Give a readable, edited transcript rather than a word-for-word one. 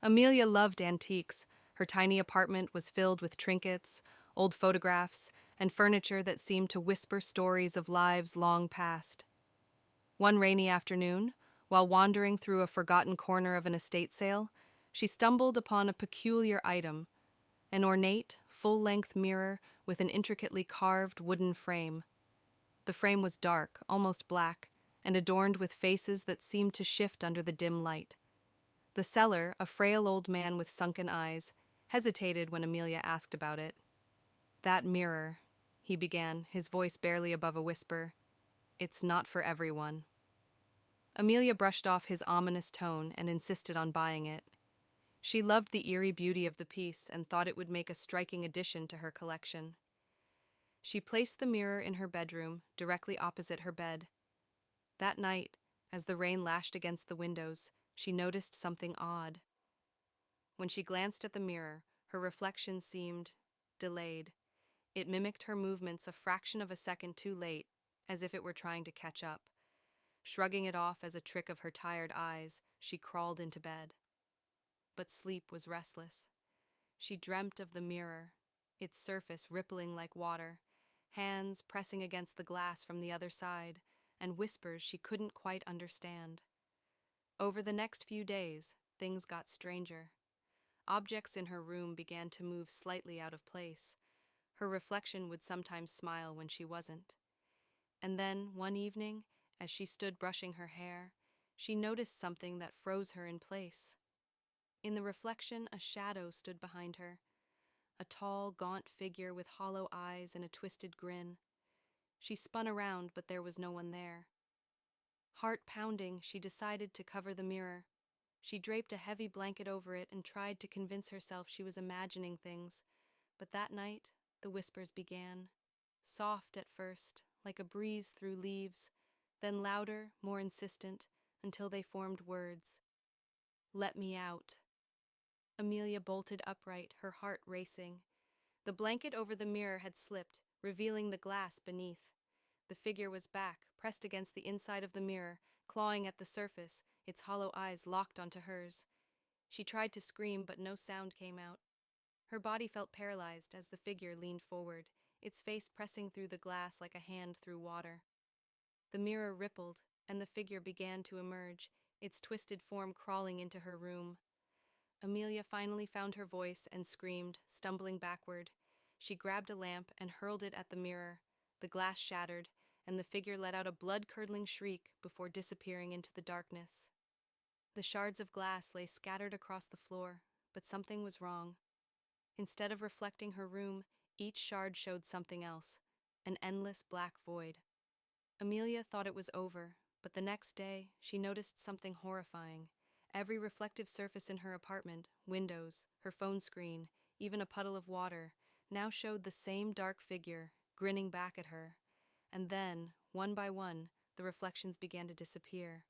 Amelia loved antiques. Her tiny apartment was filled with trinkets, old photographs, and furniture that seemed to whisper stories of lives long past. One rainy afternoon, while wandering through a forgotten corner of an estate sale, she stumbled upon a peculiar item, an ornate, full-length mirror with an intricately carved wooden frame. The frame was dark, almost black, and adorned with faces that seemed to shift under the dim light. The seller, a frail old man with sunken eyes, hesitated when Amelia asked about it. "That mirror," he began, his voice barely above a whisper, "it's not for everyone." Amelia brushed off his ominous tone and insisted on buying it. She loved the eerie beauty of the piece and thought it would make a striking addition to her collection. She placed the mirror in her bedroom, directly opposite her bed. That night, as the rain lashed against the windows, she noticed something odd. When she glanced at the mirror, her reflection seemed delayed. It mimicked her movements a fraction of a second too late, as if it were trying to catch up. Shrugging it off as a trick of her tired eyes, she crawled into bed. But sleep was restless. She dreamt of the mirror, its surface rippling like water, hands pressing against the glass from the other side, and whispers she couldn't quite understand. Over the next few days, things got stranger. Objects in her room began to move slightly out of place. Her reflection would sometimes smile when she wasn't. And then, one evening, as she stood brushing her hair, she noticed something that froze her in place. In the reflection, a shadow stood behind her, a tall, gaunt figure with hollow eyes and a twisted grin. She spun around, but there was no one there. Heart pounding, she decided to cover the mirror. She draped a heavy blanket over it and tried to convince herself she was imagining things. But that night, the whispers began. Soft at first, like a breeze through leaves, then louder, more insistent, until they formed words. "Let me out." Amelia bolted upright, her heart racing. The blanket over the mirror had slipped, revealing the glass beneath. The figure was back, pressed against the inside of the mirror, clawing at the surface, its hollow eyes locked onto hers. She tried to scream, but no sound came out. Her body felt paralyzed as the figure leaned forward, its face pressing through the glass like a hand through water. The mirror rippled, and the figure began to emerge, its twisted form crawling into her room. Amelia finally found her voice and screamed, stumbling backward. She grabbed a lamp and hurled it at the mirror. The glass shattered, and the figure let out a blood-curdling shriek before disappearing into the darkness. The shards of glass lay scattered across the floor, but something was wrong. Instead of reflecting her room, each shard showed something else, an endless black void. Amelia thought it was over, but the next day she noticed something horrifying. Every reflective surface in her apartment, windows, her phone screen, even a puddle of water, now showed the same dark figure, grinning back at her. And then, one by one, the reflections began to disappear.